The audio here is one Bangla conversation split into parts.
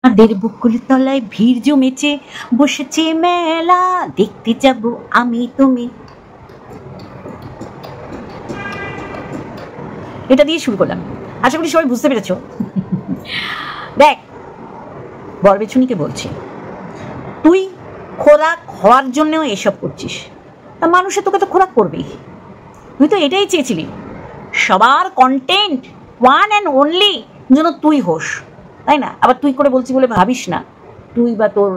আমাদের বকুল তলায় ভিড় জমেছে, বসেছে মেলা, দেখতে যাব আমি তুমি। এটা দিয়ে শুরু করলাম, আশা করি সবাই বুঝতে পেরেছ। দেখ, বরবেছুনিকে বলছি, তুই খোরাক হওয়ার জন্যও এসব করছিস, তা মানুষে তোকে তো খোরাক করবেই। তুই তো এটাই চেয়েছিলি, সবার কন্টেন্ট ওয়ান অ্যান্ড অনলি যেন তুই হোস, তাই না? আবার তুই করে বলছি বলে ভাবিস না তুই বা তোর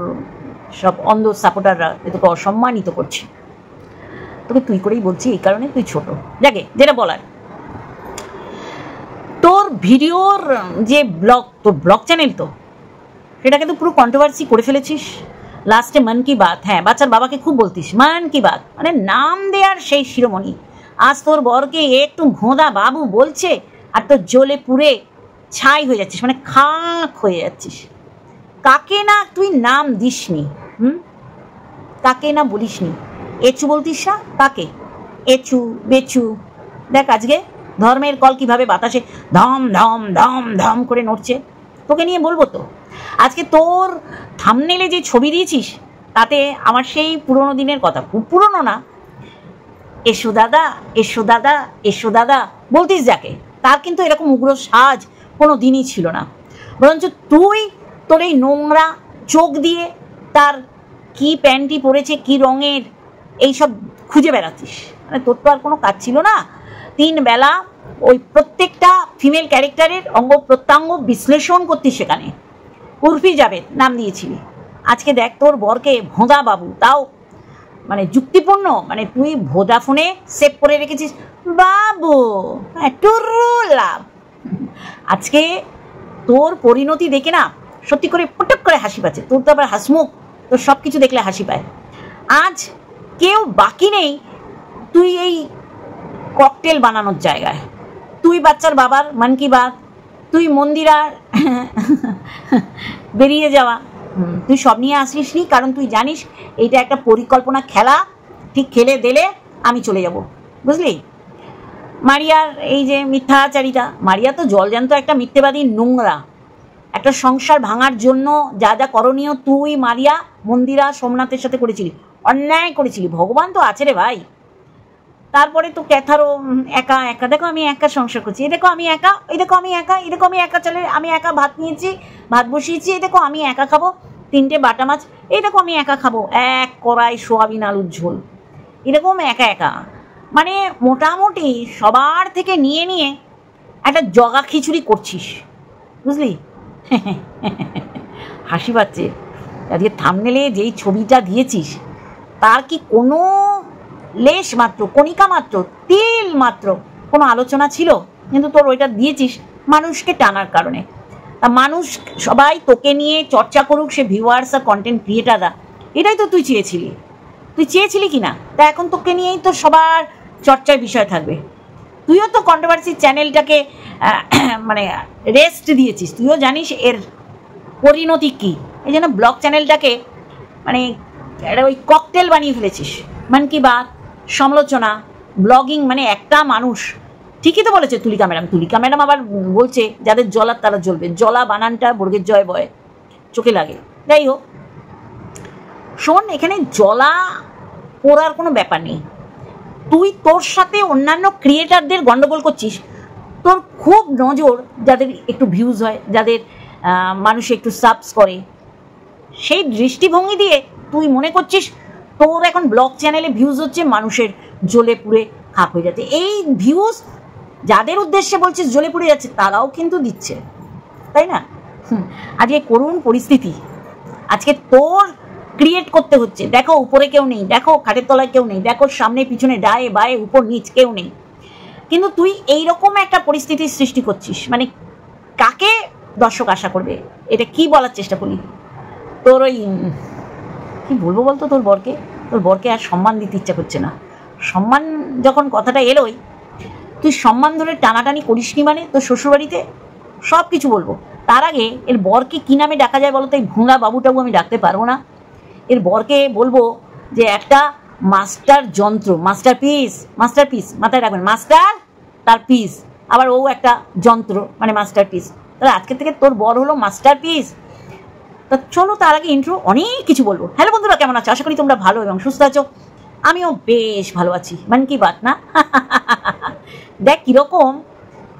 সব অন্ধ সাপোর্টাররা তোকে অসম্মানিত করছে। তোকে তুই করেই বলছি, এই কারণে তুই ছোট। যাকে যেটা বলার, তোর ভিডিওর যে ব্লগ, তোর ব্লগ চ্যানেল, তো সেটাকে তো পুরো কন্ট্রোভার্সি করে ফেলেছিস। লাস্টে মন কি বাত, হ্যাঁ বাচ্চার বাবাকে খুব বলতিস মন কি বাত, মানে নাম দেওয়ার সেই শিরোমণি। আজ তোর বরকে একটু ভোঁদা বাবু বলছে আর তোর জ্বলে পুড়ে ছাই হয়ে যাচ্ছিস, মানে খাক হয়ে যাচ্ছিস। কাকে না তুই নাম দিসনি, কাকে না বলিসনি, এচু বলতিস না কাকে, এচু বেচু। দেখ আজকে ধর্মের কল কিভাবে বাতাসে ধম ধম ধম ধম করে নড়ছে, তোকে নিয়ে বলবো তো। আজকে তোর থাম্বনেইলে যে ছবি দিয়েছিস তাতে আমার সেই পুরোনো দিনের কথা, খুব পুরোনো না, এসো দাদা এসো দাদা এসো দাদা বলতিস যাকে, তার কিন্তু এরকম উগ্র সাজ কোনো দিনই ছিল না। বরঞ্চ তুই তোর এই নোংরা চোখ দিয়ে তার কি প্যান্টটি পরেছে, কি রঙের, এইসব খুঁজে বেড়াতিস। মানে তোর তো আর কোনো কাজ ছিল না, 3 বেলা ওই প্রত্যেকটা ফিমেল ক্যারেক্টারের অঙ্গ প্রত্যঙ্গ বিশ্লেষণ করতিস। সেখানে উর্ফি জাভেদ নাম দিয়েছিলি। আজকে দেখ তোর বরকে ভোঁদা বাবু, তাও মানে যুক্তিপূর্ণ, মানে তুই ভোডাফোনে সেভ করে রেখেছিস বাবু, হ্যাঁ টুরু লাভ। আজকে তোর পরিণতি দেখে না সত্যি করে পটক করে হাসি পাচ্ছে। তোর তো আবার হাসমুখ, তোর সব কিছু দেখলে হাসি পায়। আজ কেউ বাকি নেই তুই এই ককটেল বানানোর জায়গায়। তুই বাচ্চার বাবার মন কি বাত, তুই মন্দিরার বেরিয়ে যাওয়া, তুই সব নিয়ে আসিস নি, কারণ তুই জানিস এইটা একটা পরিকল্পনা খেলা, ঠিক খেলে দিলে আমি চলে যাব, বুঝলি? মারিয়ার এই যে মিথ্যাচারিতা, মারিয়া তো জলজান্ত একটা মিথ্যেবাদী, নোংরা একটা সংসার ভাঙার জন্য যা যা করণীয় তুই মারিয়া মন্দিরা সোমনাথের সাথে করেছিলি, অন্যায় করেছিলি। ভগবান তো আছে রে ভাই। তারপরে তো ক্যাথারও একা একা, দেখো আমি একা সংসার করছি, এই দেখো আমি একা, এই দেখো আমি একা, এই দেখো আমি একা চলে, আমি একা ভাত নিয়েছি, ভাত বসিয়েছি, এই দেখো আমি একা খাবো 3টে বাটা মাছ, এই দেখো আমি একা খাবো 1 কড়াই সোয়াবিন আলুর ঝোল, এরকম একা একা। মানে মোটামুটি সবার থেকে নিয়ে নিয়ে একটা জগা খিচুড়ি করছিস, বুঝলি? হাসি পাচ্ছে। আজকে থাম্বনেইলে যেই ছবিটা দিয়েছিস তার কি কোনো লেশ মাত্র, কণিকা মাত্র, তিল মাত্র কোনো আলোচনা ছিল? কিন্তু তোর ওইটা দিয়েছিস মানুষকে টানার কারণে। তা মানুষ সবাই তোকে নিয়ে চর্চা করুক, সে ভিউয়ার্স আর কন্টেন্ট ক্রিয়েটাররা, এটাই তো তুই চেয়েছিলি। তুই চেয়েছিলি কি না? তা এখন তোকে নিয়েই তো সবার চর্চার বিষয় থাকবে। তুইও তো কন্ট্রোভার্সি চ্যানেলটাকে মানে রেস্ট দিয়েছিস, তুইও জানিস এর পরিণতি কী। এই জন্য ব্লগ চ্যানেলটাকে মানে একটা ওই ককটেল বানিয়ে ফেলেছিস। মন কি বাত, সমালোচনা, ব্লগিং, মানে একটা মানুষ। ঠিকই তো বলেছে তুলিকা ম্যাডাম, তুলিকা ম্যাডাম আবার বলছে যাদের জলার তারা জ্বলবে। জলা বানানটা বর্গের জয় বয়, চোখে লাগে। যাই হোক শোন, এখানে জলা পোড়ার কোনো ব্যাপার নেই। তুই তোর সাথে অন্যান্য ক্রিয়েটারদের গন্ডগোল করছিস। তোর খুব নজর যাদের একটু ভিউজ হয়, যাদের মানুষ একটু সাবস করে, সেই দৃষ্টিভঙ্গি দিয়ে তুই মনে করছিস তোর এখন ব্লগ চ্যানেলে ভিউজ হচ্ছে, মানুষের জ্বলে পুড়ে খাক হয়ে যাচ্ছে। এই ভিউজ যাদের উদ্দেশ্যে বলছিস জ্বলে পুড়ে যাচ্ছে, তারাও কিন্তু দিচ্ছে, তাই না? আজকে করুণ পরিস্থিতি, আজকে তোর ক্রিয়েট করতে হচ্ছে। দেখো উপরে কেউ নেই, দেখো খাটের তলায় কেউ নেই, দেখো সামনে পিছনে ডায়ে বায়ে উপর নিচ কেউ নেই, কিন্তু তুই এইরকম একটা পরিস্থিতির সৃষ্টি করছিস। মানে কাকে দর্শক আশা করবে? এটা কি বলার চেষ্টা করি? তোর ওই কি বলবো বলতো, তোর বরকে আর সম্মান দিতে ইচ্ছা করছে না। সম্মান যখন কথাটা এলোই, তুই সম্মান ধরে টানাটানি করিসনি, মানে তোর শ্বশুরবাড়িতে সব কিছু বলবো। তার আগে এর বরকে কী নামে ডাকা যায় বলো তো? এই ভুঁড়া বাবুটাবু আমি ডাকতে পারবো না। এর বরকে বলবো যে একটা মাস্টার যন্ত্র, মাস্টারপিস মাথায় রাখবেন, মাস্টার তার পিস, আবার ও একটা যন্ত্র, মানে মাস্টারপিস। তাহলে আজকে থেকে তোর বর হলো মাস্টারপিস। তা চলো তার আগে ইন্ট্রো, অনেক কিছু বলবো। হ্যালো বন্ধুরা, কেমন আছো? আশা করি তোমরা ভালো এবং সুস্থ আছো। আমিও বেশ ভালো আছি। মন কি বাত না? দেখ কিরকম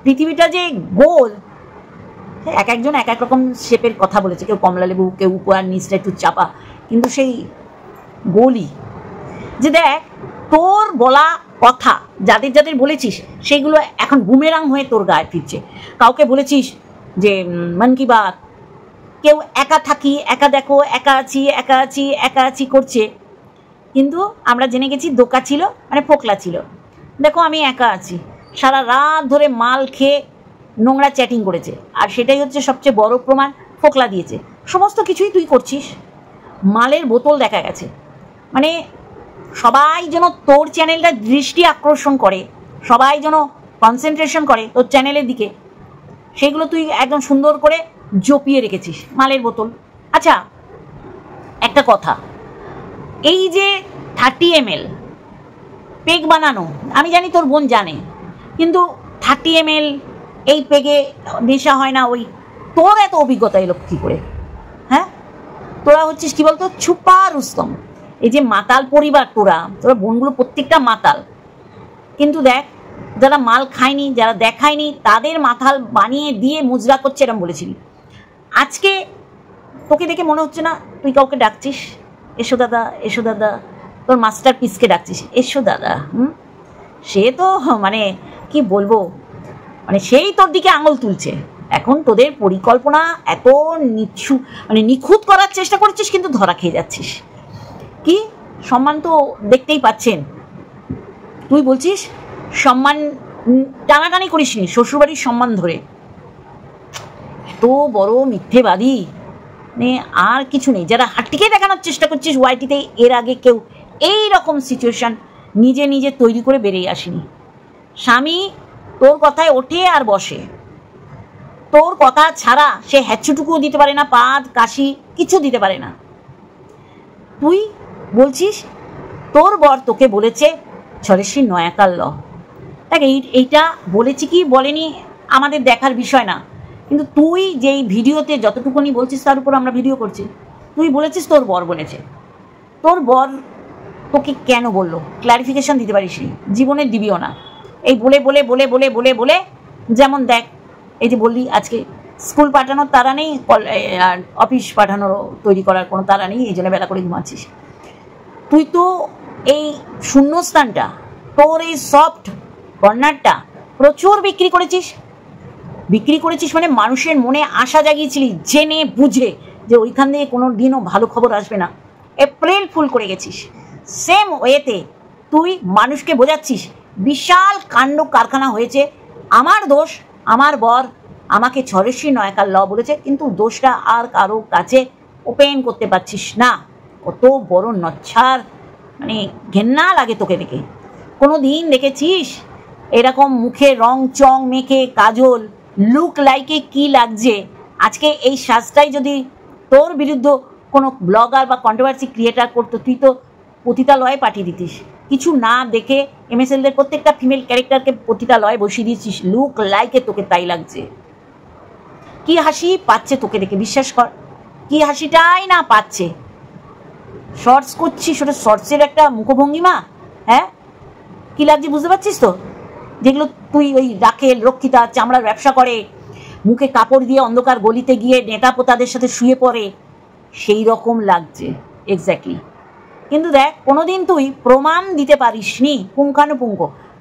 পৃথিবীটা যে গোল, এক একজন এক এক রকম শেপের কথা বলেছে, কেউ কমলা লেবু, কেউ উপর নিচটা একটু চাপা, কিন্তু সেই গোলই। যে দেখ তোর বলা কথা যাদের যাদের বলেছিস সেগুলো এখন বুমেরাং হয়ে তোর গায়ে ফিরছে। কাউকে বলেছিস যে মন কি বাত, কেউ একা থাকি, একা দেখো, একা আছি, একা আছি, একা আছি করছে, কিন্তু আমরা জেনে গেছি দোকা ছিল, মানে ফোকলা ছিল। দেখো আমি একা আছি, সারা রাত ধরে মাল খেয়ে নোংরা চ্যাটিং করেছে, আর সেটাই হচ্ছে সবচেয়ে বড় প্রমাণ, ফোকলা দিয়েছে। সমস্ত কিছুই তুই করছিস। মালের বোতল দেখা গেছে, মানে সবাই যেন তোর চ্যানেলটা দৃষ্টি আকর্ষণ করে, সবাই যেন কনসেন্ট্রেশন করে তোর চ্যানেলের দিকে, সেগুলো তুই একদম সুন্দর করে জপিয়ে রেখেছিস। মালের বোতল। আচ্ছা একটা কথা, এই যে 30 ml পেগ বানানো, আমি জানি তোর বোন জানে, কিন্তু 30 ml এই পেগে নেশা হয় না, ওই তোর এত অভিজ্ঞতা এলো কী করে? হ্যাঁ, তোরা হচ্ছিস কি বলতো, ছুপা রুস্তম। এই যে মাতাল পরিবার, তোরা বোনগুলো প্রত্যেকটা মাতাল, কিন্তু দেখ যারা মাল খায়নি, যারা দেখায়নি, তাদের মাথাল বানিয়ে দিয়ে মুজরা করছে, এরম বলেছিলি। আজকে তোকে দেখে মনে হচ্ছে না তুই কাউকে ডাকছিস এসো দাদা, এসো দাদা, তোর মাস্টার পিসকে ডাকছিস এসো দাদা। সে তো মানে কি বলবো, মানে সেই তোর দিকে আঙুল তুলছে। এখন তোদের পরিকল্পনা এত মানে নিখুঁত করার চেষ্টা করছিস, কিন্তু ধরা খেয়ে যাচ্ছিস। কি সম্মান তো দেখতেই পাচ্ছেন। তুই বলছিস সম্মান টানাটানি করিসনি, শ্বশুরবাড়ির সম্মান ধরে। এত বড় মিথ্যেবাদী, মানে আর কিছু নেই। যারা হাটটিকে দেখানোর চেষ্টা করছিস ওয়াইটিতে, এর আগে কেউ এই রকম সিচুয়েশন নিজে নিজে তৈরি করে বেরিয়ে আসেনি। স্বামী তোর কথায় ওঠে আর বসে, তোর কথা ছাড়া সে হ্যাচ্ছুটুকুও দিতে পারে না, পাদ কাশি কিছু দিতে পারে না। তুই বলছিস তোর বর তোকে বলেছে ছরেশ্বরী নয়াকার ল। দেখ এইটা বলেছি কি বলেনি আমাদের দেখার বিষয় না, কিন্তু তুই যেই ভিডিওতে যতটুকুনি বলছিস তার উপর আমরা ভিডিও করছি। তুই বলেছিস তোর বর বলেছে। তোর বর তোকে কেন বললো ক্লারিফিকেশন দিতে পারিস নি, জীবনে দিবিও না। এই বলে বলে বলে বলে বলে বলে, যেমন দেখ এই যে বললি আজকে স্কুল পাঠানোর তারা নেই, আর অফিস পাঠানোর তৈরি করার কোনো তারা নেই, এই জন্য বেলা করে ঘুমাচ্ছিস। তুই তো এই শূন্যস্থানটা, তোর এই সফট কর্নারটা প্রচুর বিক্রি করেছিস। বিক্রি করেছিস মানে মানুষের মনে আশা জাগিয়েছিলি জেনে বুঝে যে ওইখান থেকে কোনো দিনও ভালো খবর আসবে না। এপ্রিল ফুল করে গেছিস। সেম ওয়েতে তুই মানুষকে বোঝাচ্ছিস বিশাল কাণ্ড কারখানা হয়েছে, আমার দোষ, আমার বর আমাকে ছরেশ্বরী নয়াকার ল বলেছে, কিন্তু দোষটা আর কারো কাছে ওপেন করতে পারছিস না। কত বড় নচ্ছার, মানে ঘেন্না লাগে তোকে দেখে। কোনো দিন দেখেছিস এরকম মুখে রং চং মেখে কাজল লুক লাইকে কি লাগছে? আজকে এই সাজটাই যদি তোর বিরুদ্ধে কোনো ব্লগার বা কন্ট্রোভার্সি ক্রিয়েটার করতো, তুই তো পতিতালয়ে পাঠিয়ে দিতিস। কিছু না দেখে MSLদের প্রত্যেকটা ফিমেল ক্যারেক্টারকে পতিতালয়ে বসিয়ে দিয়েছিস, লুক লাইকে তোকে তাই লাগছে। কি হাসি পাচ্ছে তোকে দেখে, বিশ্বাস কর, কি হাসিটাই না পাচ্ছে। শর্টস করছিস, ওটা শর্টসের একটা মুখভঙ্গিমা। হ্যাঁ, কি লাগছে বুঝতে পারছিস তো? যেগুলো তুই ওই রাখেল রক্ষিতা চামড়ার ব্যবসা করে, মুখে কাপড় দিয়ে অন্ধকার গলিতে গিয়ে নেতা পোতাদের সাথে শুয়ে পড়ে, সেই রকম লাগছে এক্স্যাক্টলি। কিন্তু দেখ কোনোদিন তুই প্রমাণ দিতে পারিস নি পুঙ্খানুপুঙ্খ।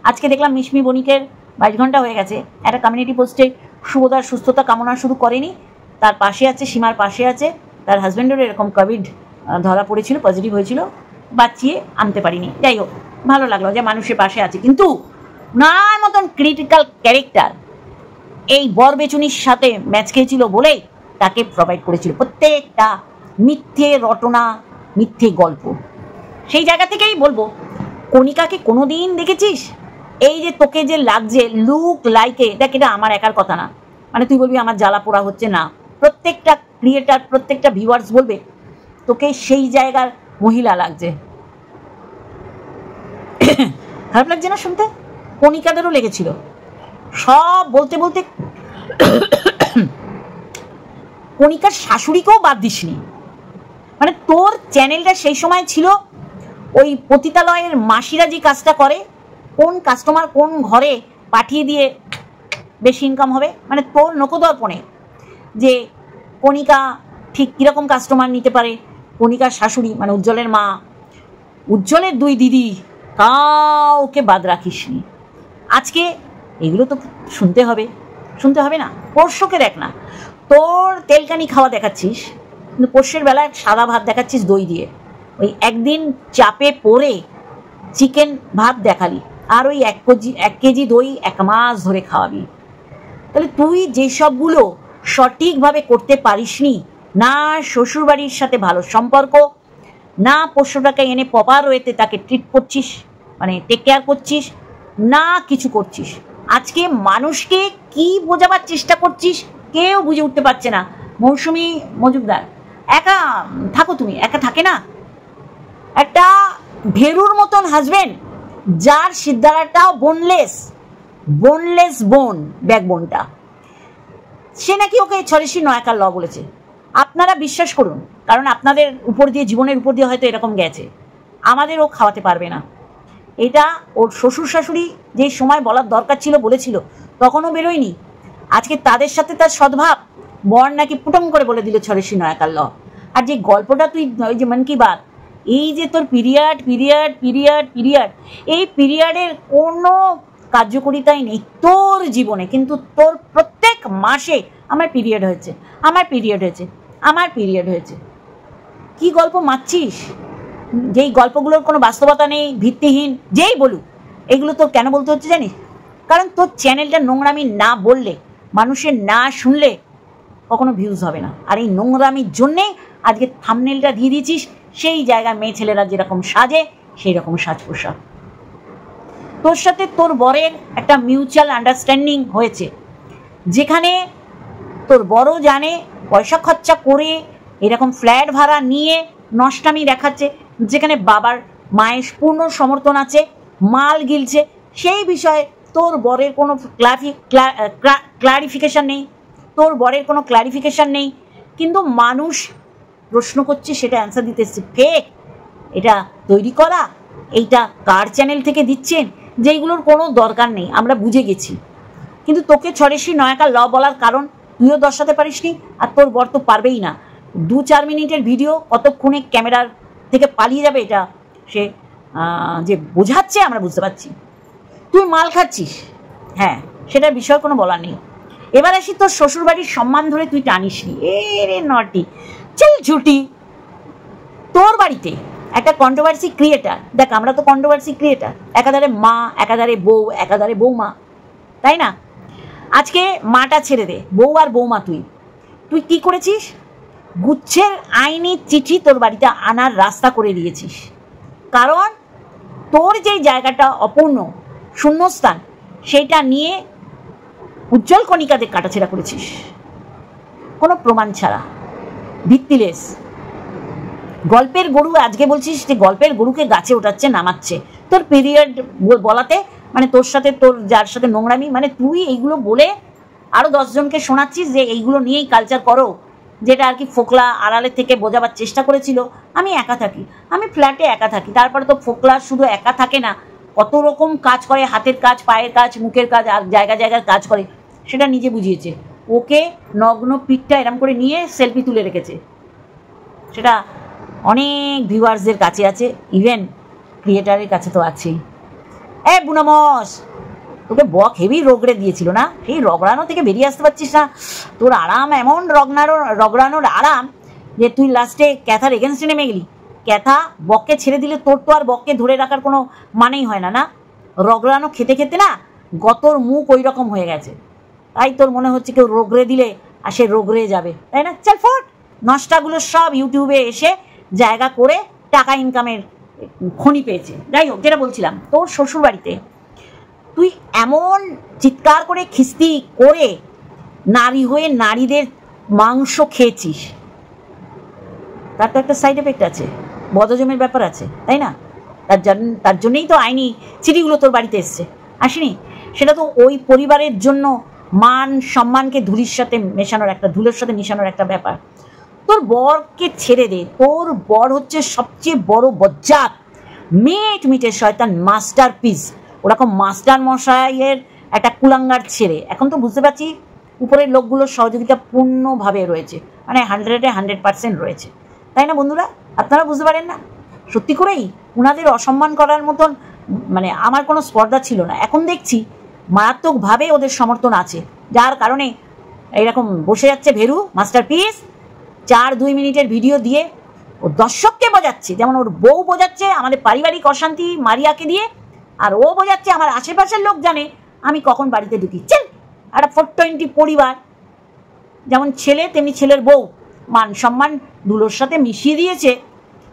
আজকে দেখলাম মিশমি বণিকের 22 ঘন্টা হয়ে গেছে, একটা কমিউনিটি পোস্টে শুভদার সুস্থতা কামনা শুধু করেনি, তার পাশে আছে, সীমার পাশে আছে, তার হাজব্যান্ডেরও এরকম কোভিড ধরা পড়েছিল, পজিটিভ হয়েছিল, বাঁচিয়ে আনতে পারিনি। যাই হোক, ভালো লাগলো যে মানুষের পাশে আছে। কিন্তু নানার মতন ক্রিটিক্যাল ক্যারেক্টার এই বরবেচুনির সাথে ম্যাচ খেয়েছিল বলেই তাকে প্রোভাইড করেছিল প্রত্যেকটা মিথ্যে রটনা, মিথ্যে গল্প। সেই জায়গা থেকেই বলবো, কণিকাকে কোনোদিন দেখেছিস এই যে তোকে যে লাগছে লুক লাইকে? দেখ এটা আমার একার কথা না, মানে তুই বলবি আমার জ্বালা পোড়া হচ্ছে না, প্রত্যেকটা ক্রিয়েটার প্রত্যেকটা ভিউয়ার্স বলবে তোকে সেই জায়গার মহিলা লাগছে। খারাপ লাগছে না শুনতে? কণিকাদেরও লেগেছিল। সব বলতে বলতে কণিকার শাশুড়িকেও বাদ দিসনি। মানে তোর চ্যানেলটা সেই সময় ছিল ওই পতিতালয়ের মাসিরা যে কাজটা করে, কোন কাস্টমার কোন ঘরে পাঠিয়ে দিয়ে বেশি ইনকাম হবে, মানে তোর নকদর্পণে যে কণিকা ঠিক কীরকম কাস্টমার নিতে পারে। কণিকার শাশুড়ি মানে উজ্জ্বলের মা, উজ্জ্বলের দুই দিদি, কাউকে বাদ রাখিসনি। আজকে এগুলো তো শুনতে হবে না? পোষ্যকে দেখ না, তোর তেলকানি খাওয়া দেখাচ্ছিস, কিন্তু পোষ্যের বেলায় সাদা ভাত দেখাচ্ছিস দই দিয়ে। ওই একদিন চাপে পড়ে চিকেন ভাত দেখালি, আর ওই 1 কেজি দই 1 মাস ধরে খাওয়াবি। তাহলে তুই যেসবগুলো সঠিকভাবে করতে পারিসনি, না শ্বশুরবাড়ির সাথে ভালো সম্পর্ক, না পোষ্যটাকে এনে প্রপার ওয়েতে তাকে ট্রিট করছিস, মানে টেক কেয়ার করছিস, না কিছু করছিস। আজকে মানুষকে কি বোঝাবার চেষ্টা করছিস কেউ বুঝে উঠতে পারছে না। মৌসুমী মজুমদার, একা থাকো তুমি, একা থাকে না। একটা ভেরুর মতন হাজবেন্ড, যার সিদ্ধারাটাও বোনলেস বোন, ব্যাকবোনটা, সে নাকি ওকে ছরেশি নয়াকার ল বলেছে। আপনারা বিশ্বাস করুন, কারণ আপনাদের উপর দিয়ে, জীবনের উপর দিয়ে হয়তো এরকম গেছে, আমাদের ও খাওয়াতে পারবে না। এটা ওর শ্বশুর শাশুড়ি যে সময় বলার দরকার ছিল বলেছিল, তখনও বেরোয়নি। আজকে তাদের সাথে তার সদ্ভাব, বর নাকি পুটং করে বলে দিল ছরেশি নয়াকার ল। আর যে গল্পটা তুই ওই যে মন কি বাত, এই যে তোর পিরিয়ড, এই পিরিয়ডের কোনো কার্যকরিতাই নেই তোর জীবনে, কিন্তু তোর প্রত্যেক মাসে আমার পিরিয়ড হয়েছে। কি গল্প মারছিস, যেই গল্পগুলোর কোনো বাস্তবতা নেই, ভিত্তিহীন, যেই বলুক, এগুলো তোর কেন বলতে হচ্ছে জানিস? কারণ তোর চ্যানেলটা নোংরামি না বললে, মানুষের না শুনলে কখনো ভিউজ হবে না। আর এই নোংরামির জন্যেই আজকে থাম্বনেলটা দিয়ে দিয়েছিস সেই জায়গায় মেয়ে ছেলেরা যেরকম সাজে সেই রকম সাজ পোশাক। তোর সাথে তোর বরের একটা মিউচুয়াল আন্ডারস্ট্যান্ডিং হয়েছে, যেখানে তোর বড় জানে পয়সা খরচা করে এরকম ফ্ল্যাট ভাড়া নিয়ে নষ্টামি দেখাচ্ছে, যেখানে বাবার মায়ের পূর্ণ সমর্থন আছে, মাল গিলছে, সেই বিষয়ে তোর বরের কোনো ক্লারিফিকেশান নেই। কিন্তু মানুষ প্রশ্ন করছে, সেটা অ্যান্সার দিতে এসছে। ফেক, এটা তৈরি করা, এইটা কার চ্যানেল থেকে দিচ্ছেন, যেইগুলোর কোনো দরকার নেই, আমরা বুঝে গেছি। কিন্তু তোকে ছরেশি নয়াকার ল বলার কারণ তুইও দর্শাতে পারিসনি, আর তোর বর তো পারবেই না। 2-4 মিনিটের ভিডিও কতক্ষণে ক্যামেরার থেকে পালিয়ে যাবে, এটা সে যে বোঝাচ্ছে আমরা বুঝতে পারছি। তুই মাল খাচ্ছিস, হ্যাঁ, সেটার বিষয় কোনো বলার নেই। এবার আসি তোর শ্বশুরবাড়ির সম্মান ধরে তুই টানিসনি, রে নটি চল ঝুটি। তোর বাড়িতে একটা কন্ট্রোভার্সি ক্রিয়েটার, দেখ আমরা তো কন্ট্রোভার্সি ক্রিয়েটার, একাধারে মা, একাধারে বউ, একাধারে বৌমা, তাই না? আজকে মাটা ছেড়ে দে, বউ আর বৌমা। তুই কি করেছিস? গুচ্ছের আইনি চিঠি তোর বাড়িতে আনার রাস্তা করে দিয়েছিস, কারণ তোর যেই জায়গাটা অপূর্ণ, শূন্যস্থান, সেইটা নিয়ে উজ্জ্বল কণিকাদের কাটাছেড়া করেছিস কোনো প্রমাণ ছাড়া, ভিত্তিলেস। গল্পের গরু, আজকে বলছিস যে গল্পের গরুকে গাছে ওঠাচ্ছে, নামাচ্ছে। তোর পিরিয়ড বলাতে, মানে তোর সাথে, তোর যার সাথে নোংরামি, মানে তুই এইগুলো বলে আরও 10 জনকে শোনাচ্ছিস যে এইগুলো নিয়েই কালচার করো, যেটা আর কি ফোকলা আড়ালের থেকে বোঝাবার চেষ্টা করেছিল। আমি একা থাকি, আমি ফ্ল্যাটে একা থাকি। তারপরে তো ফোকলা শুধু একা থাকে না, কত রকম কাজ করে, হাতের কাজ, পায়ের কাজ, মুখের কাজ, আর জায়গায় কাজ করে, সেটা নিজে বুঝিয়েছে। ওকে নগ্ন পিঠটা এরম করে নিয়ে সেলফি তুলে রেখেছে, সেটা অনেক ভিউয়ার্সদের কাছে আছে, ইভেন ক্রিয়েটারের কাছে তো আছেই। বুনামস, তোকে বক হেভি রগড়ে দিয়েছিল না, সেই রগড়ানো থেকে বেরিয়ে আসতে পারছিস না। তোর আরাম, এমন রগড়ানোর আরাম যে তুই লাস্টে ক্যাথার এগেনস্টে নেমে গেলি। ক্যাথা বককে ছেড়ে দিলে তোর তো আর বককে ধরে রাখার কোনো মানেই হয় না। না, রগড়ানো খেতে খেতে না গতর মুখ ওই রকম হয়ে গেছে, তাই তোর মনে হচ্ছে কেউ রগড়ে দিলে আর সে রগড়ে যাবে, তাই না? চল ফোট, নষ্টাগুলো সব ইউটিউবে এসে জায়গা করে টাকা ইনকামের খনি পেয়েছে। যাই হোক, যেটা বলছিলাম, তোর শ্বশুরবাড়িতে তুই এমন চিৎকার করে খিস্তি করে নারী হয়ে নারীদের মাংস খেয়েছিস, তার তো একটা সাইড এফেক্ট আছে, বদজমের ব্যাপার আছে, তাই না? তার জন্যই তো আইনি চিঠিগুলো তোর বাড়িতে এসছে, আসেনি? সেটা তো ওই পরিবারের জন্য মান সম্মানকে ধুলোর সাথে মেশানোর একটা ব্যাপার। তোর বরকে ছেড়ে দে, তোর বর হচ্ছে সবচেয়ে বড় বজ্জাত, মিটের শয়তান, মাস্টার পিস, ওরকম মাস্টার মশাইয়ের একটা কুলাঙ্গার ছেড়ে। এখন তো বুঝতে পারছি উপরের লোকগুলোর সহযোগিতা পূর্ণভাবে রয়েছে, মানে 100% রয়েছে, তাই না বন্ধুরা? আপনারা বুঝতে পারেন না? সত্যি করেই ওনাদের অসম্মান করার মতন মানে আমার কোনো স্পর্ধা ছিল না। এখন দেখছি মারাত্মকভাবে ওদের সমর্থন আছে, যার কারণে এইরকম বসে যাচ্ছে ভেরু মাস্টারপিস 4-2 মিনিটের ভিডিও দিয়ে ও দর্শককে বোঝাচ্ছে, যেমন ওর বউ বোঝাচ্ছে আমাদের পারিবারিক অশান্তি মারিয়াকে দিয়ে, আর ও বোঝাচ্ছে আমার আশেপাশের লোক জানে আমি কখন বাড়িতে ঢুকি। চল, একটা 420 পরিবার, যেমন ছেলে তেমনি ছেলের বউ, মান সম্মান ধুলোর সাথে মিশিয়ে দিয়েছে,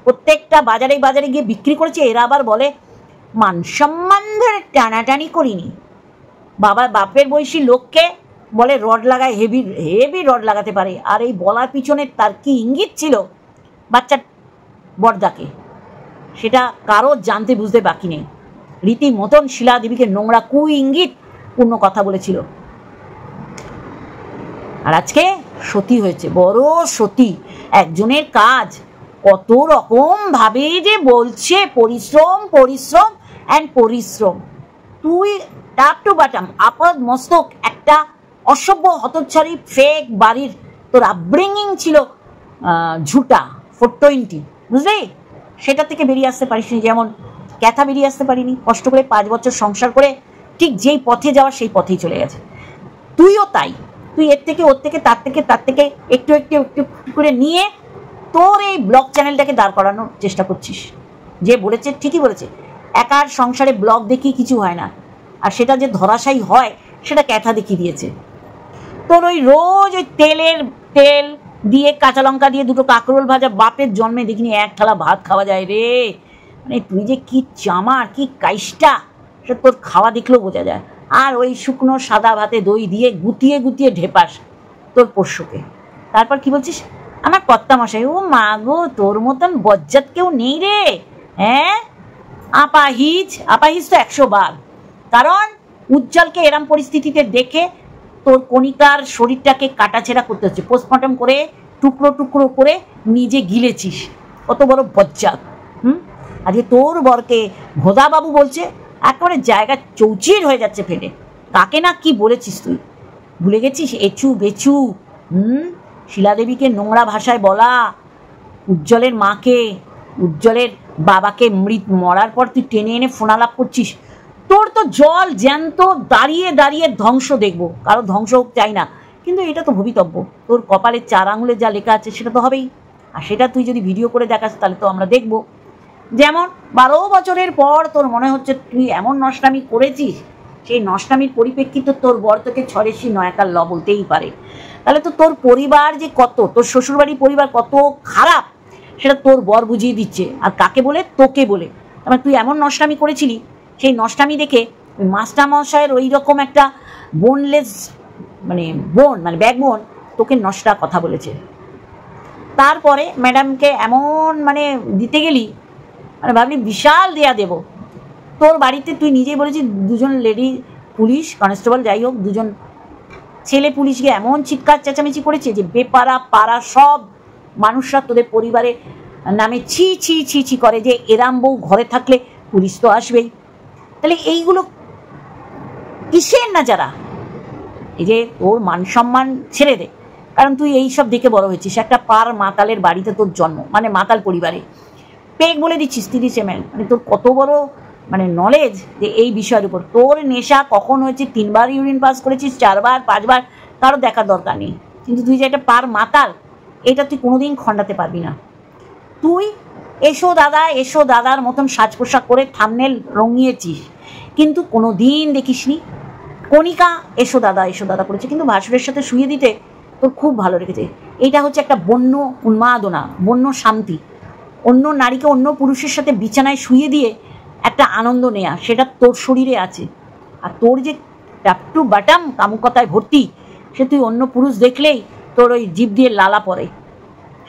প্রত্যেকটা বাজারে বাজারে গিয়ে বিক্রি করেছে। এরা আবার বলে মান সম্মান ধরে টানাটানি করিনি। বাপের বয়সী লোককে বলে রড লাগায়, হেভি রড লাগাতে পারে। আর এই বলার পিছনে তার কি ইঙ্গিত ছিল বাচ্চার বর্দাকে, সেটা কারো জানতে বুঝতে বাকি নেই। রীতিমতন শিলা দেবীকে নোংরা ইঙ্গিত পূর্ণ কথা বলেছিল। আর আজকে সতী হয়েছে, বড় সতী। একজনের কাজ কত রকম ভাবে যে বলছে পরিশ্রম পরিশ্রম অ্যান্ড পরিশ্রম। তুই টাপ টু বাটাম আপাদ মস্তক একটা অসভ্য হতচ্ছাড়ি ফেক বাড়ির তোর আপব্রিঙ্গিং ছিল ঝুটা 420, বুঝলি? সেটা থেকে বেরিয়ে আসতে পারিসনি, যেমন ক্যাথা বেরিয়ে আসতে পারিনি। কষ্ট করে 5 বছর সংসার করে ঠিক যেই পথে যাওয়া সেই পথেই চলে গেছে। তুইও তাই, তুই এর থেকে ওর থেকে তার থেকে একটু করে নিয়ে তোর এই ব্লগ চ্যানেলটাকে দাঁড় করানোর চেষ্টা করছিস। যে বলেছে ঠিকই বলেছে, একার সংসারে ব্লগ দেখিয়ে কিছু হয় না, আর সেটা যে ধরাশায়ী হয় সেটা ক্যাথা দেখিয়ে দিয়েছে। তোর ওই রোজ ওই তেল দিয়ে কাঁচা লঙ্কা দিয়ে 2টো কাঁকরোল ভাজা, বাপের জন্মে দেখিনি 1 থালা ভাত খাওয়া যায় রে। মানে তুই যে কি চামার, কি কাইষ্টা, সে তোর খাওয়া দেখলেও বোঝা যায়। আর ওই শুকনো সাদা ভাতে দই দিয়ে গুতিয়ে ঢেপাস তোর পোষ্যকে। তারপর কি বলছিস, আমার কর্তা মশাই। ও মা গো, তোর মতন বজ্জাত কেউ নেই রে। হ্যাঁ, আপাহিজ তো 100 বার। কারণ উজ্জ্বলকে এরম পরিস্থিতিতে দেখে তোর কণিকার শরীরটাকে কাটাছেড়া করতে হচ্ছে, পোস্টমর্টম করে টুকরো করে নিজে গিলেছিস। কত বড় বজ্জাত। আজকে তোর বরকে ভোদাবাবু বলছে, একেবারে জায়গা চৌচির হয়ে যাচ্ছে ফেটে। কাকে না কি বলেছিস তুই, ভুলে গেছিস? এচু বেচু। শিলাদেবীকে নোংরা ভাষায় বলা, উজ্জ্বলের মাকে, উজ্জ্বলের বাবাকে মরার পর তুই টেনে এনে ফোনালাপ করছিস। তোর তো জল জ্যান্ত দাঁড়িয়ে ধ্বংস দেখবো, কারো ধ্বংস হোক চাই না, কিন্তু এটা তো ভবিতব্য। তোর কপালে 4 আঙুলে যা লেখা আছে সেটা তো হবেই, আর সেটা তুই যদি ভিডিও করে দেখাস তাহলে তো আমরা দেখবো। যেমন 12 বছরের পর তোর মনে হচ্ছে তুই এমন নষ্টামি করেছিস, সেই নষ্টামির পরিপ্রেক্ষিতে তোর বর তোকে ছড়েছি নয়াকার ল বলতেই পারে। তাহলে তো তোর পরিবার যে কত, তোর শ্বশুরবাড়ির পরিবার কত খারাপ সেটা তোর বর বুঝিয়ে দিচ্ছে। আর কাকে বলে? তোকে বলে। তারপর তুই এমন নষ্টামি করেছিলি, সেই নষ্টামি দেখে ওই মাস্টারমশাইয়ের ওই রকম একটা বোনলেস মানে ব্যাক বোন তোকে নষ্টা কথা বলেছে। তারপরে ম্যাডামকে এমন মানে দিতে গেলি, মানে ভাবলি বিশাল দেয়া দেব। তোর বাড়িতে তুই নিজেই বলেছিস 2জন লেডি পুলিশ কনস্টেবল, যাই হোক 2জন ছেলে পুলিশকে এমন চিৎকার চেঁচামেচি করেছে যে বেপাড়া পাড়া সব মানুষরা তোদের পরিবারের নামে ছি করে, যে এরাম বউ ঘরে থাকলে পুলিশ তো আসবেই। তাহলে এইগুলো কিসের না যারা, এই যে ওর মান সম্মান ছেড়ে দে, কারণ তুই এইসব দেখে বড় হয়েছিস। একটা পার মাতালের বাড়িতে তোর জন্ম, মানে মাতাল পরিবারে। পেক বলে দিচ্ছিস 30 ml, মানে তোর কত বড় মানে নলেজ যে এই বিষয়ের উপর। তোর নেশা কখন হয়েছে, 3 বার ইউরিন পাস করেছিস, 4 বার 5 বার, কারো দেখার দরকার নেই। কিন্তু তুই যে একটা পার মাতাল, এটা তুই কোনোদিন খণ্ডাতে পারবি না। তুই এসো দাদার মতন সাজ পোশাক করে থাম্বনেল রঙিয়েছিস, কিন্তু কোনো দিন দেখিসনি কণিকা এসো দাদা করেছে, কিন্তু ভাসুরের সাথে শুয়ে দিতে তোর খুব ভালো লেগেছে। এইটা হচ্ছে একটা বন্য উন্মাদনা, বন্য শান্তি। অন্য নারীকে অন্য পুরুষের সাথে বিছানায় শুয়ে দিয়ে একটা আনন্দ নেয়া, সেটা তোর শরীরে আছে। আর তোর যে ট্যাপ টু বাটাম কামুকতায় ভর্তি, সে তুই অন্য পুরুষ দেখলেই তোর ওই জিভ দিয়ে লালা পড়ে,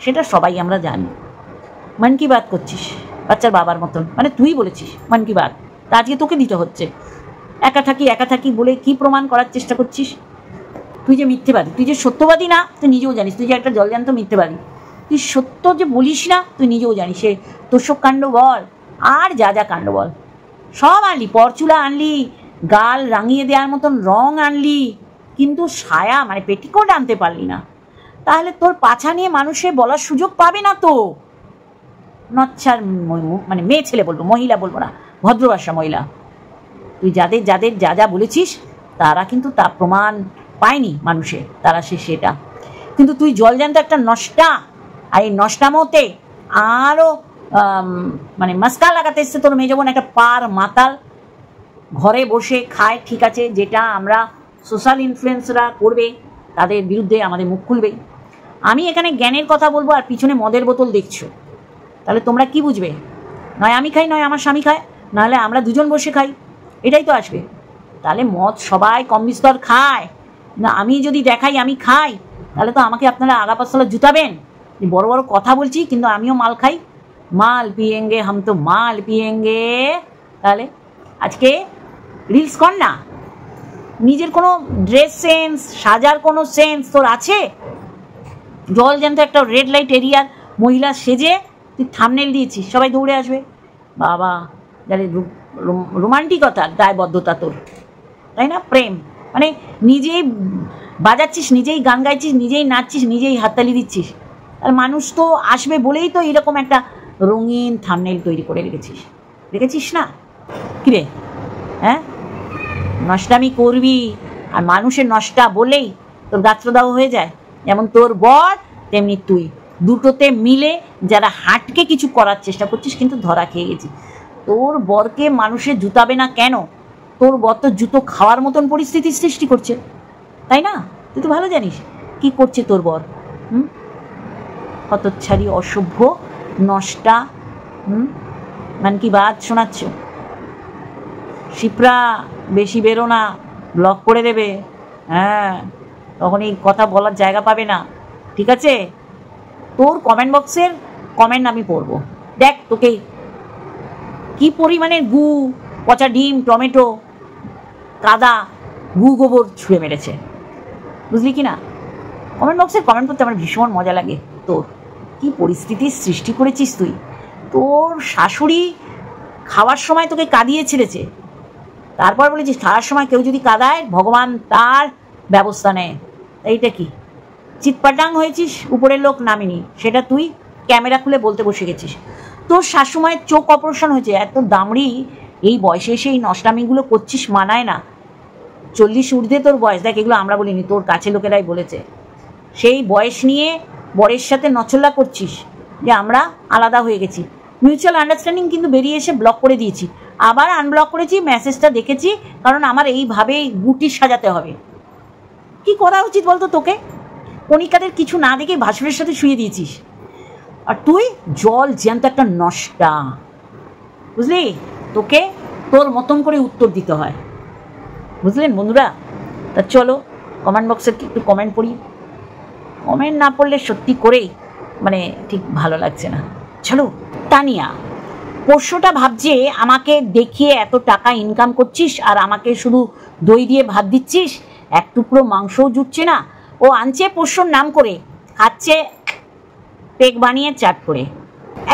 সেটা সবাই আমরা জানি। মন কি বাত করছিস বাচ্চার বাবার মতন, মানে তুই বলেছিস মন কি বাত, তা আজকে তোকে দিতে হচ্ছে। একা থাকি বলে কি প্রমাণ করার চেষ্টা করছিস? তুই যে মিথ্যেবাদী, তুই যে সত্যবাদী না তুই নিজেও জানিস, তুই যে একটা জলজান্ত মিথ্যেবাদী, তুই সত্য যে বলিস না তুই নিজেও জানিস। সে তোষক কাণ্ড বল আর যা যা কাণ্ড বল, সব আনলি, পরচুলা আনলি, গাল রাঙিয়ে দেওয়ার মতন রং আনলি, কিন্তু সায়া মানে পেটিকোট আনতে পারলি না। তাহলে তোর পাছা নিয়ে মানুষে বলার সুযোগ পাবে না তো। নচ্ছার মানে মেয়ে ছেলে বলবো, মহিলা বলবো না, ভদ্রভাষা মহিলা। তুই যাদের যাদের যা যা বলেছিস তারা কিন্তু তা প্রমাণ পায়নি মানুষে, তারা সেটা। কিন্তু তুই জলজান্ত একটা নষ্টা, আর এই নষ্টামোতে আরও মানে মাস্কা লাগাতে এসছে তোর মেয়ে যেমন একটা পার মাতাল, ঘরে বসে খায় ঠিক আছে, যেটা আমরা সোশ্যাল ইনফ্লুয়েন্সরা করবে তাদের বিরুদ্ধে আমাদের মুখ খুলবেই। আমি এখানে জ্ঞানের কথা বলবো আর পিছনে মদের বোতল দেখছো, তাহলে তোমরা কি বুঝবে? নয় আমি খাই, নয় আমার স্বামী খায়, নাহলে আমরা দুজন বসে খাই, এটাই তো আসবে। তাহলে মদ সবাই কম বিস্তর খায় না, আমি যদি দেখাই আমি খাই তাহলে তো আমাকে আপনারা আগা পাশতলা জুতাবেন। বড় বড় কথা বলছি কিন্তু আমিও মাল খাই, মাল পিয়েঙ্গে হাম তো মাল পিয়েঙ্গে। তাহলে আজকে রিলস কর না, নিজের কোনো ড্রেস সেন্স, সাজার কোনো সেন্স তোর আছে? জল জ্যান্ত একটা রেড লাইট এরিয়ার মহিলা সেজে তুই থাম্বনেল দিয়েছিস, সবাই দৌড়ে আসবে। বাবা, যারে রোমান্টিকতার দায়বদ্ধতা তোর, তাই না? প্রেম মানে নিজেই বাজাচ্ছিস, নিজেই গান গাইছিস, নিজেই নাচছিস, নিজেই হাততালি দিচ্ছিস, আর মানুষ তো আসবে বলেই তো এরকম একটা রঙিন থাম্বনেল তৈরি করে রেখেছিস না? কিরে হ্যাঁ, নষ্টামি করবি আর মানুষের নষ্টা বলেই তোর গাত্রদাহ হয়ে যায়। যেমন তোর বর তেমনি তুই, দুটোতে মিলে যারা হাটকে কিছু করার চেষ্টা করছিস কিন্তু ধরা খেয়ে গেছিস। তোর বরকে মানুষের জুতাবে না কেন? তোর বর তো জুতো খাওয়ার মতন পরিস্থিতির সৃষ্টি করছে, তাই না? তুই তো ভালো জানিস কি করছে তোর বর। হতচ্ছাড়ি, অসভ্য, নষ্টা। মান কি বাত শোনাচ্ছ? শিপ্রা বেশি বেরো না, ব্লক করে দেবে। হ্যাঁ, তখন এই কথা বলার জায়গা পাবে না, ঠিক আছে? তোর কমেন্ট বক্সের কমেন্ট আমি পড়বো, দেখ তোকে কি পরিমাণে গু, পচা ডিম, টমেটো, কাদা, গু গোবর ছুঁড়ে মেরেছে, বুঝলি কি না? কমেন্ট বক্সের কমেন্ট করতে আমার ভীষণ মজা লাগে। তোর কি পরিস্থিতির সৃষ্টি করেছিস তুই? তোর শাশুড়ি খাওয়ার সময় তোকে কাঁদিয়ে ছেড়েছে, তারপর বলেছিস খাওয়ার সময় কেউ যদি কাঁদায় ভগবান তার ব্যবস্থা নেয়। এইটা কি চিৎপাটাং হয়েছিস, উপরের লোক নামিনি, সেটা তুই ক্যামেরা খুলে বলতে বসে গেছিস। তোর শাশুমায়ের চোখ অপারেশন হয়েছে, এত দামড়ি এই বয়সে এসে এই নষ্টামিগুলো করছিস, মানায় না। 40 ঊর্ধ্বে তোর বয়স, দেখ এগুলো আমরা বলিনি, তোর কাছে লোকেরাই বলেছে। সেই বয়স নিয়ে বরের সাথে নচল্লা করছিস যে আমরা আলাদা হয়ে গেছি। মিউচুয়াল আন্ডারস্ট্যান্ডিং কিন্তু বেরিয়ে এসে ব্লক করে দিয়েছি, আবার আনব্লক করেছি, মেসেজটা দেখেছি, কারণ আমার এইভাবেই গুটি সাজাতে হবে। কি করা উচিত বলতো তোকে? কণিকাদের কিছু না দেখে ভাসুরের সাথে শুয়ে দিয়েছিস, আর তুই জল জ্যান্ত একটা নষ্টা, বুঝলি? তোকে তোর মতন করে উত্তর দিতে হয়, বুঝলেন বন্ধুরা? তা চলো কমেন্ট বক্সের একটু কমেন্ট পড়ি। কমেন্ট না পড়লে সত্যি করেই মানে ঠিক ভালো লাগছে না। চলো, তানিয়া পোষ্যটা ভাবছে আমাকে দেখিয়ে এত টাকা ইনকাম করছিস আর আমাকে শুধু দই দিয়ে ভাত দিচ্ছিস, এক টুকরো মাংসও জুটছে না। ও আনছে পোষ্যর নাম করে, খাচ্ছে পেক বানিয়ে চাট করে।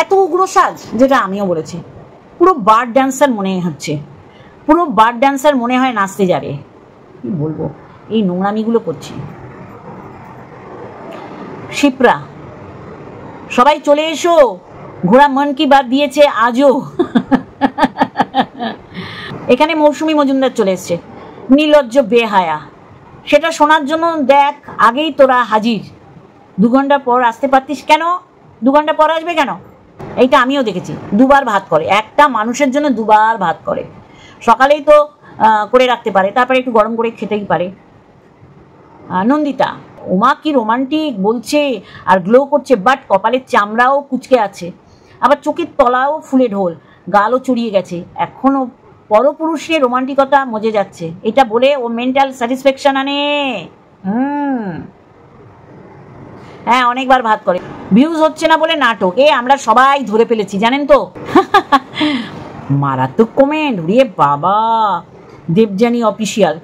এত উগ্র সাজ, যেটা আমিও বলেছি, পুরো বার্ড ড্যান্সার মনে হচ্ছে, পুরো বার্ড ড্যান্সার মনে হয় নাচতে যাবে। কি বলবো, এই নোংরামিগুলো করছি। শিপ্রা সবাই চলে এসো, ঘোড়া মন কি বাত দিয়েছে আজও। এখানে মৌসুমী মজুমদার চলে এসছে, নির্লজ্জ বেহায়া। সেটা শোনার জন্য দেখ আগেই তোরা হাজির। 2 ঘন্টা পর আসতে পারতিস কেন? 2 ঘন্টা পর আসবে কেন? এইটা আমিও দেখেছি, 2 বার ভাত করে, একটা মানুষের জন্য 2 বার ভাত করে। সকালেই তো করে রাখতে পারে, তারপরে একটু গরম করে খেতেই পারে। নন্দিতা, ওমা কি রোমান্টিক বলছে আর গ্লো করছে, বাট কপালের চামড়াও কুচকে আছে, আবার চোখের তলাও ফুলে ঢোল, গালও চড়িয়ে গেছে, এখনো পরপুরুষ নিয়ে রোমান্টিকতা মজে যাচ্ছে। এটা বলে ও মেন্টাল স্যাটিসফ্যাকশন আনে। হ্যাঁ, অনেকবার ভাত করে, ভিউজ হচ্ছে না বলে নাটক। আমরা সবাই ধরে ফেলেছি জানেন তো। মারাত্মক কমেন্ট রে বাবা। দেবযানী অফিসিয়াল,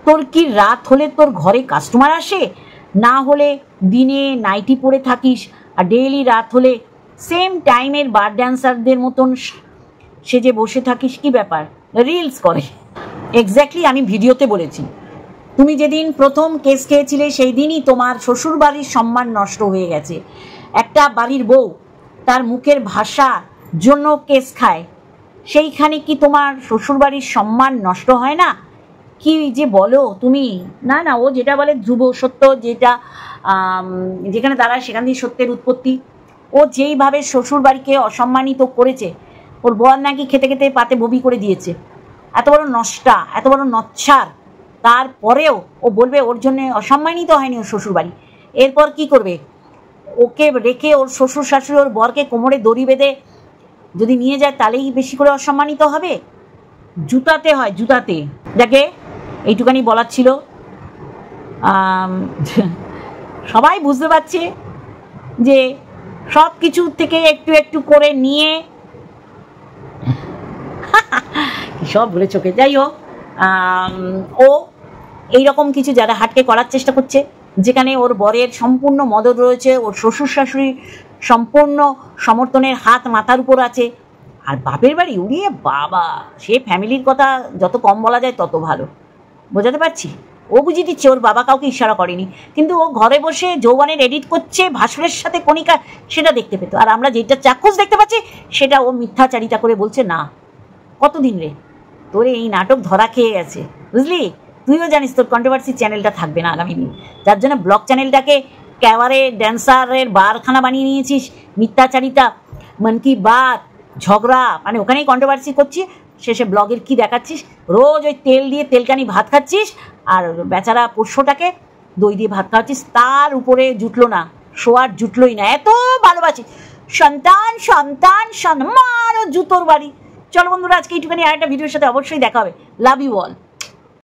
তোর কি রাত হলে তোর ঘরে কাস্টমার আসে, না হলে দিনে নাইটি পরে থাকিস আর ডেইলি রাত হলে সেম টাইমের বার ড্যান্সারদের মতন সেজে বসে থাকিস? কি ব্যাপার? রিলস করে। এক্স্যাক্টলি আমি ভিডিওতে বলেছি, তুমি যেদিন প্রথম কেস খেয়েছিলে সেই দিনই তোমার শ্বশুর বাড়ির সম্মান নষ্ট হয়ে গেছে। একটা বাড়ির বউ তার মুখের ভাষার জন্য কেস খায়, সেইখানে কি তোমার শ্বশুর বাড়ির সম্মান নষ্ট হয় না? কি যে বলো তুমি! না না, ও যেটা বলে ধ্রুব সত্য, যেটা যেখানে দাঁড়ায় সেখান দিয়ে সত্যের উৎপত্তি। ও যেইভাবে শ্বশুর বাড়িকে অসম্মানিত করেছে, ওর বর নাকি খেতে খেতে পাতে বমি করে দিয়েছে। এত বড় নষ্টা, এত বড় নচ্ছার, তারপরেও ও বলবে ওর জন্যে অসম্মানিত হয়নি ওর শ্বশুর বাড়ি। এরপর কি করবে? ওকে রেখে ওর শ্বশুর শাশুড়ি ওর বরকে কোমরে দড়ি বেঁধে যদি নিয়ে যায় তাহলেই বেশি করে অসম্মানিত হবে? জুতাতে হয়, জুতাতে। দেখে এইটুখানি বলার ছিল। সবাই বুঝতে পারছে যে সব কিছু থেকে একটু একটু করে নিয়ে সব বলে চোখে। যাই হোক, ও এইরকম কিছু যারা হাটকে করার চেষ্টা করছে, যেখানে ওর বরের সম্পূর্ণ মদত রয়েছে, ওর শ্বশুর শাশুড়ির সম্পূর্ণ সমর্থনের হাত মাথার উপর আছে, আর বাপের বাড়ি উড়িয়ে বাবা, সে ফ্যামিলির কথা যত কম বলা যায় তত ভালো। বোঝাতে পারছি? ও বুঝিয়ে দিচ্ছে ওর বাবা কাউকে ইশারা করেনি, কিন্তু ও ঘরে বসে যৌবনের এডিট করছে ভাসুরের সাথে কণিকা, সেটা দেখতে পেত। আর আমরা যেটা চাক্ষুষ দেখতে পাচ্ছি সেটা ও মিথ্যাচারিতা করে বলছে না। কতদিন রে তোর এই নাটক ধরা খেয়ে গেছে, বুঝলি? তুইও জানিস তোর কন্ট্রোভার্সি চ্যানেলটা থাকবে না আগামী দিন, যার জন্য ব্লগ চ্যানেলটাকে ক্যাবারে ড্যান্সারের বারখানা বানিয়ে নিয়েছিস। মিথ্যাচারিতা, মন কি বাত, ঝগড়া, মানে ওখানেই কন্ট্রোভার্সি করছিস, শেষে ব্লগের কি দেখাচ্ছিস? রোজ ওই তেল দিয়ে তেলকানি ভাত খাচ্ছিস, আর বেচারা পোষ্যটাকে দই দিয়ে ভাত খাওয়াচ্ছিস। তার উপরে জুটলো না, শোয়ার জুটলোই না। এত ভালোবাসিস সন্তান, সন্তান, মারো জুতোর বাড়ি। চলো বন্ধুরা, আজকে এইটুখানি, আর একটা ভিডিওর সাথে অবশ্যই দেখা হবে। Love you all.